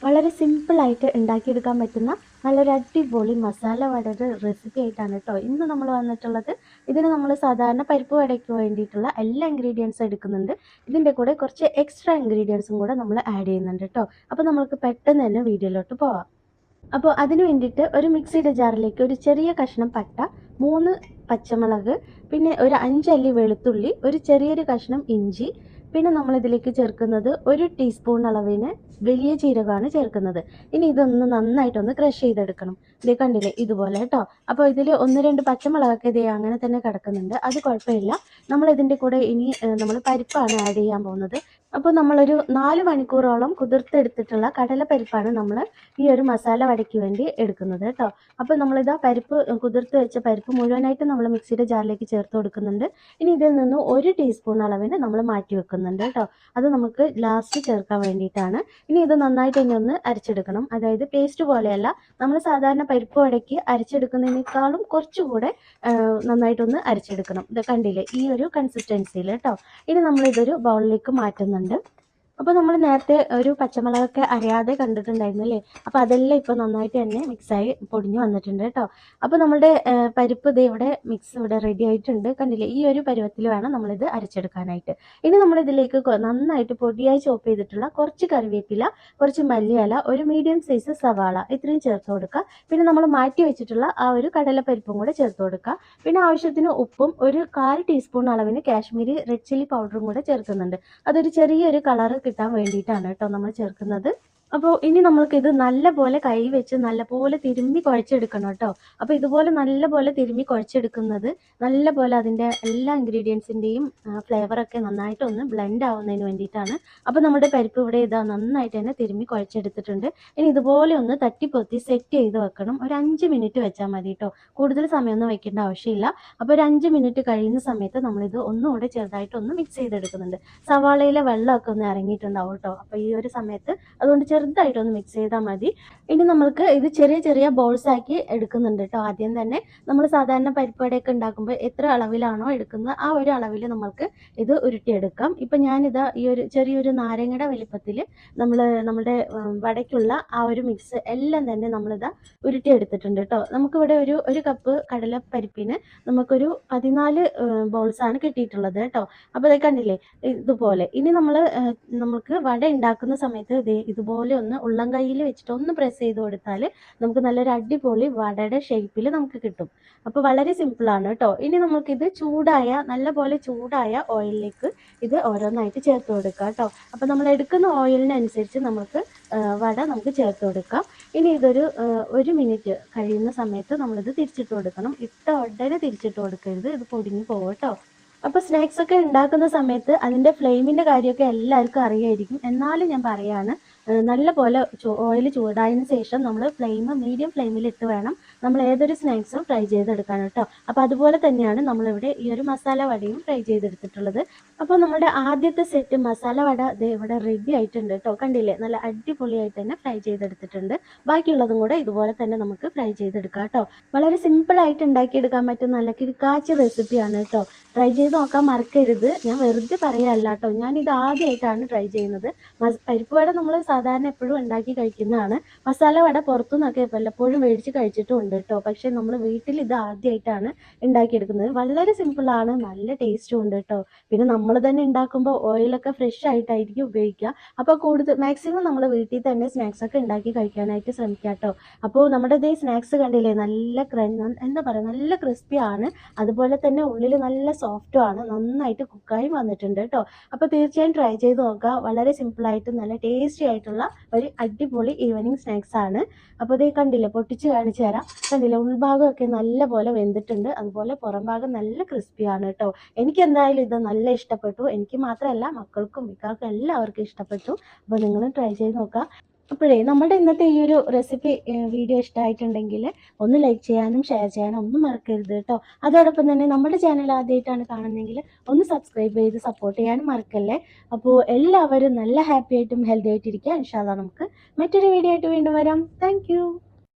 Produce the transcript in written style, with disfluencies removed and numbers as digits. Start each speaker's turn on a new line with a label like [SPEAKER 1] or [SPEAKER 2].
[SPEAKER 1] വളരെ സിമ്പിളായിട്ട് ഉണ്ടാക്കിയെടുക്കാൻ പറ്റുന്ന നല്ലൊരു അടിപൊളി മസാല വടയുടെ റെസിപ്പി ആയിട്ടാണ് കേട്ടോ ഇന്ന് നമ്മൾ വന്നിട്ടുള്ളത്. ഇതിന് നമ്മൾ സാധാരണ പരിപ്പ് വടയ്ക്ക് വേണ്ടിയിട്ടുള്ള എല്ലാ ഇൻഗ്രീഡിയൻസും എടുക്കുന്നുണ്ട്. ഇതിൻ്റെ കൂടെ കുറച്ച് എക്സ്ട്രാ ഇൻഗ്രീഡിയൻസും കൂടെ നമ്മൾ ആഡ് ചെയ്യുന്നുണ്ട് കേട്ടോ. അപ്പോൾ നമുക്ക് പെട്ടെന്ന് തന്നെ വീഡിയോയിലോട്ട് പോവാം. അപ്പോൾ അതിന് വേണ്ടിയിട്ട് ഒരു മിക്സിയുടെ ജാറിലേക്ക് ഒരു ചെറിയ കഷ്ണം പട്ട, 3 പച്ചമുളക്, പിന്നെ ഒരു 5 അല്ലി വെളുത്തുള്ളി, ഒരു ചെറിയൊരു കഷ്ണം ഇഞ്ചി, പിന്നെ നമ്മളിതിലേക്ക് ചേർക്കുന്നത് 1 ടീസ്പൂൺ അളവിന് വലിയ ജീരകമാണ് ചേർക്കുന്നത്. ഇനി ഇതൊന്ന് നന്നായിട്ടൊന്ന് ക്രഷ് ചെയ്തെടുക്കണം. ഇത് കണ്ടില്ലേ ഇതുപോലെ കേട്ടോ. അപ്പോൾ ഇതിൽ 1-2 പച്ചമുളകൊക്കെ ഇതേ അങ്ങനെ തന്നെ കിടക്കുന്നുണ്ട്. അത് കുഴപ്പമില്ല. നമ്മളിതിൻ്റെ കൂടെ ഇനി നമ്മൾ പരിപ്പാണ് ആഡ് ചെയ്യാൻ പോകുന്നത്. അപ്പോൾ നമ്മളൊരു 4 മണിക്കൂറോളം കുതിർത്തെടുത്തിട്ടുള്ള കടലപ്പരിപ്പാണ് നമ്മൾ ഈ ഒരു മസാല വടയ്ക്ക് വേണ്ടി എടുക്കുന്നത് കേട്ടോ. അപ്പോൾ നമ്മളിതാ പരിപ്പ് കുതിർത്ത് വെച്ച പരിപ്പ് മുഴുവനായിട്ട് നമ്മൾ മിക്സിയുടെ ജാറിലേക്ക് ചേർത്ത് കൊടുക്കുന്നുണ്ട്. ഇനി ഇതിൽ നിന്ന് 1 ടീസ്പൂൺ അളവിന് നമ്മൾ മാറ്റി വെക്കുന്നുണ്ട് കേട്ടോ. അത് നമുക്ക് ലാസ്റ്റ് ചേർക്കാൻ വേണ്ടിയിട്ടാണ്. ഇനി ഇത് നന്നായിട്ട് ഇനി ഒന്ന് അരച്ചെടുക്കണം. അതായത് പേസ്റ്റ് പോലെയല്ല, നമ്മൾ സാധാരണ പരിപ്പ് വടയ്ക്ക് അരച്ചെടുക്കുന്നതിനേക്കാളും കുറച്ചുകൂടെ നന്നായിട്ടൊന്ന് അരച്ചെടുക്കണം. ഇത് കണ്ടില്ലേ ഈ ഒരു കൺസിസ്റ്റൻസിയിൽ കേട്ടോ. ഇനി നമ്മളിതൊരു ബൗളിലേക്ക് മാറ്റുന്നുണ്ട്. അപ്പോൾ നമ്മൾ നേരത്തെ ഒരു പച്ചമുളകൊക്കെ അരയാതെ കണ്ടിട്ടുണ്ടായിരുന്നു അല്ലേ. അപ്പോൾ അതെല്ലാം ഇപ്പോൾ നന്നായിട്ട് തന്നെ മിക്സായി പൊടിഞ്ഞു വന്നിട്ടുണ്ട് കേട്ടോ. അപ്പോൾ നമ്മുടെ പരിപ്പ് ഇത് ഇവിടെ മിക്സ് ഇവിടെ റെഡി ആയിട്ടുണ്ട്. കണ്ടില്ലേ ഈ ഒരു പരുവത്തിൽ വേണം നമ്മളിത് അരച്ചെടുക്കാനായിട്ട്. ഇനി നമ്മളിതിലേക്ക് നന്നായിട്ട് പൊടിയായി ചോപ്പ് ചെയ്തിട്ടുള്ള കുറച്ച് കറിവേപ്പില, കുറച്ച് മല്ലിയില, ഒരു മീഡിയം സൈസ് സവാള ഇത്രയും ചേർത്ത് കൊടുക്കുക. പിന്നെ നമ്മൾ മാറ്റി വെച്ചിട്ടുള്ള ആ ഒരു കടലപ്പരിപ്പും കൂടെ ചേർത്ത് കൊടുക്കുക. പിന്നെ ആവശ്യത്തിന് ഉപ്പും ഒരു 1/4 ടീസ്പൂൺ അളവിന് കാശ്മീരി റെഡ് ചില്ലി പൗഡറും കൂടെ ചേർക്കുന്നുണ്ട്. അതൊരു ചെറിയൊരു കളർ കിട്ടാൻ വേണ്ടിയിട്ടാണ് കേട്ടോ നമ്മൾ ചേർക്കുന്നത്. അപ്പോൾ ഇനി നമ്മൾക്കിത് നല്ലപോലെ കൈ വെച്ച് നല്ലപോലെ തിരുമ്മി കുഴച്ചെടുക്കണം കേട്ടോ. അപ്പോൾ ഇതുപോലെ നല്ലപോലെ തിരുമ്മി കുഴച്ചെടുക്കുന്നത് നല്ലപോലെ അതിൻ്റെ എല്ലാ ഇൻഗ്രീഡിയൻസിൻ്റെയും ഫ്ലേവറൊക്കെ നന്നായിട്ടൊന്ന് ബ്ലെൻഡ് ആവുന്നതിന് വേണ്ടിയിട്ടാണ്. അപ്പോൾ നമ്മുടെ പരിപ്പ് ഇവിടെ ഇതാ നന്നായിട്ട് തന്നെ തിരുമ്മി കുഴച്ചെടുത്തിട്ടുണ്ട്. ഇനി ഇതുപോലെ ഒന്ന് തട്ടിപ്പൊത്തി സെറ്റ് ചെയ്ത് വെക്കണം. ഒരു 5 മിനിറ്റ് വെച്ചാൽ മതി കേട്ടോ. കൂടുതൽ സമയമൊന്നും വെക്കേണ്ട ആവശ്യമില്ല. അപ്പോൾ ഒരു 5 മിനിറ്റ് കഴിയുന്ന സമയത്ത് നമ്മളിത് ഒന്നുകൂടെ ചെറുതായിട്ടൊന്ന് മിക്സ് ചെയ്തെടുക്കുന്നുണ്ട്. സവാളയിലെ വെള്ളമൊക്കെ ഒന്ന് ഇറങ്ങിയിട്ടുണ്ടാവും കേട്ടോ. അപ്പോൾ ഈ ഒരു സമയത്ത് അതുകൊണ്ട് ചെറുതായിട്ടൊന്ന് മിക്സ് ചെയ്താൽ മതി. ഇനി നമ്മൾക്ക് ഇത് ചെറിയ ചെറിയ ബോൾസ് ആക്കി എടുക്കുന്നുണ്ട് കേട്ടോ. ആദ്യം തന്നെ നമ്മൾ സാധാരണ പരിപ്പുവടയൊക്കെ ഉണ്ടാക്കുമ്പോൾ എത്ര അളവിലാണോ എടുക്കുന്നത് ആ ഒരു അളവിൽ നമ്മൾക്ക് ഇത് ഉരുട്ടിയെടുക്കാം. ഇപ്പം ഞാനിതാ ഈ ഒരു ചെറിയൊരു നാരങ്ങയുടെ വലിപ്പത്തിൽ നമ്മുടെ വടയ്ക്കുള്ള ആ ഒരു മിക്സ് എല്ലാം തന്നെ നമ്മളിതാ ഉരുട്ടിയെടുത്തിട്ടുണ്ട് കേട്ടോ. നമുക്കിവിടെ ഒരു കപ്പ് കടലപ്പരിപ്പിന് നമുക്കൊരു 14 ബോൾസാണ് കിട്ടിയിട്ടുള്ളത് കേട്ടോ. അപ്പോൾ ഇത് കണ്ടില്ലേ ഇതുപോലെ. ഇനി നമുക്ക് വട ഉണ്ടാക്കുന്ന സമയത്ത് ഇതുപോലെ ഒന്ന് ഉള്ളം കൈയിൽ വെച്ചിട്ട് ഒന്ന് പ്രസ് ചെയ്ത് കൊടുത്താൽ നമുക്ക് നല്ലൊരു അടിപൊളി വടയുടെ ഷേപ്പിൽ നമുക്ക് കിട്ടും. അപ്പോൾ വളരെ സിമ്പിളാണ് കേട്ടോ. ഇനി നമുക്കിത് നല്ലപോലെ ചൂടായ ഓയിലിലേക്ക് ഇത് ഓരോന്നായിട്ട് ചേർത്ത് കൊടുക്കാം കേട്ടോ. അപ്പോൾ നമ്മൾ എടുക്കുന്ന ഓയിലിനനുസരിച്ച് നമുക്ക് വട നമുക്ക് ചേർത്ത് കൊടുക്കാം. ഇനി ഇതൊരു 1 മിനിറ്റ് കഴിയുന്ന സമയത്ത് നമ്മളിത് തിരിച്ചിട്ട് കൊടുക്കണം. ഇട്ട ഉടനെ തിരിച്ചിട്ട് കൊടുക്കരുത്, ഇത് പൊടിഞ്ഞു പോകും കേട്ടോ. അപ്പോൾ സ്നാക്സ് ഒക്കെ ഉണ്ടാക്കുന്ന സമയത്ത് അതിൻ്റെ ഫ്ലെയിമിൻ്റെ കാര്യമൊക്കെ എല്ലാവർക്കും അറിയായിരിക്കും. എന്നാലും ഞാൻ പറയാണ്, നല്ലപോലെ ഓയിൽ ചൂടായതിന് ശേഷം നമ്മൾ മീഡിയം ഫ്ലെയിമിലിട്ട് വേണം നമ്മൾ ഏതൊരു സ്നാക്സും ഫ്രൈ ചെയ്തെടുക്കാൻ കേട്ടോ. അപ്പോൾ അതുപോലെ തന്നെയാണ് നമ്മളിവിടെ ഈ ഒരു മസാല വടയും ഫ്രൈ ചെയ്തെടുത്തിട്ടുള്ളത്. അപ്പോൾ നമ്മുടെ ആദ്യത്തെ സെറ്റ് മസാല വട ഇവിടെ റെഡി ആയിട്ടുണ്ട് കേട്ടോ. കണ്ടില്ലേ നല്ല അടിപൊളിയായിട്ട് തന്നെ ഫ്രൈ ചെയ്തെടുത്തിട്ടുണ്ട്. ബാക്കിയുള്ളതും കൂടെ ഇതുപോലെ തന്നെ നമുക്ക് ഫ്രൈ ചെയ്തെടുക്കാം കേട്ടോ. വളരെ സിമ്പിളായിട്ട് ഉണ്ടാക്കിയെടുക്കാൻ പറ്റുന്ന നല്ല കിടക്കാച്ച റെസിപ്പിയാണ് കേട്ടോ. ട്രൈ ചെയ്ത് നോക്കാൻ മറക്കരുത്. ഞാൻ വെറുതെ പറയാല്ല കേട്ടോ. ഞാനിത് ആദ്യമായിട്ടാണ് ട്രൈ ചെയ്യുന്നത്. പരിപ്പ് വട നമ്മൾ സാധാരണ എപ്പോഴും ഉണ്ടാക്കി കഴിക്കുന്നതാണ്. മസാല വട പുറത്തുനിന്നൊക്കെ വല്ലപ്പോഴും മേടിച്ച് കഴിച്ചിട്ടും ഉണ്ട് കേട്ടോ. പക്ഷേ നമ്മൾ വീട്ടിൽ ഇത് ആദ്യമായിട്ടാണ് ഉണ്ടാക്കിയെടുക്കുന്നത്. വളരെ സിമ്പിളാണ്, നല്ല ടേസ്റ്റും ഉണ്ട് കേട്ടോ. പിന്നെ നമ്മൾ തന്നെ ഉണ്ടാക്കുമ്പോൾ ഓയിലൊക്കെ ഫ്രഷ് ആയിട്ടായിരിക്കും ഉപയോഗിക്കുക. അപ്പോൾ മാക്സിമം നമ്മൾ വീട്ടിൽ തന്നെ സ്നാക്സ് ഒക്കെ ഉണ്ടാക്കി കഴിക്കാനായിട്ട് ശ്രമിക്കുക കേട്ടോ. അപ്പോൾ നമ്മുടെ ഇതേ സ്നാക്സ് കണ്ടില്ലേ എന്താ പറയുക നല്ല ക്രിസ്പിയാണ്. അതുപോലെ തന്നെ ഉള്ളിൽ നല്ല സോഫ്റ്റും ആണ്. നന്നായിട്ട് കുക്കായി വന്നിട്ടുണ്ട് കേട്ടോ. അപ്പോൾ തീർച്ചയായും ട്രൈ ചെയ്ത് നോക്കുക. വളരെ സിമ്പിളായിട്ട് നല്ല ടേസ്റ്റി ആയിട്ടുള്ള ഒരു അടിപൊളി ഈവനിങ് സ്നാക്സ് ആണ്. അപ്പോൾ ഇതേ കണ്ടില്ലേ പൊട്ടിച്ച് കാണിച്ചു തരാം. കണ്ടില്ലേ ഉൾഭാഗമൊക്കെ നല്ലപോലെ വെന്തിട്ടുണ്ട്. അതുപോലെ പുറം ഭാഗം നല്ല ക്രിസ്പിയാണ് കേട്ടോ. എനിക്ക് എന്തായാലും ഇത് നല്ല ഇഷ്ടപ്പെട്ടു. എനിക്ക് മാത്രമല്ല മക്കൾക്കും മിക്കാർക്കും എല്ലാവർക്കും ഇഷ്ടപ്പെട്ടു. അപ്പോൾ നിങ്ങളും ട്രൈ ചെയ്ത് നോക്കുക. അപ്പോഴേ നമ്മുടെ ഇന്നത്തെ ഈ ഒരു റെസിപ്പി വീഡിയോ ഇഷ്ടമായിട്ടുണ്ടെങ്കിൽ ഒന്ന് ലൈക്ക് ചെയ്യാനും ഷെയർ ചെയ്യാനും ഒന്നും മറക്കരുത് കേട്ടോ. അതോടൊപ്പം തന്നെ നമ്മുടെ ചാനൽ ആദ്യമായിട്ടാണ് കാണുന്നതെങ്കിൽ ഒന്ന് സബ്സ്ക്രൈബ് ചെയ്ത് സപ്പോർട്ട് ചെയ്യാനും മറക്കല്ലേ. അപ്പോൾ എല്ലാവരും നല്ല ഹാപ്പി ആയിട്ടും ഹെൽത്തി ആയിട്ടിരിക്കുക. ഇൻഷാ അല്ലാഹ് നമുക്ക് മറ്റൊരു വീഡിയോ ആയിട്ട് വീണ്ടും വരാം. താങ്ക്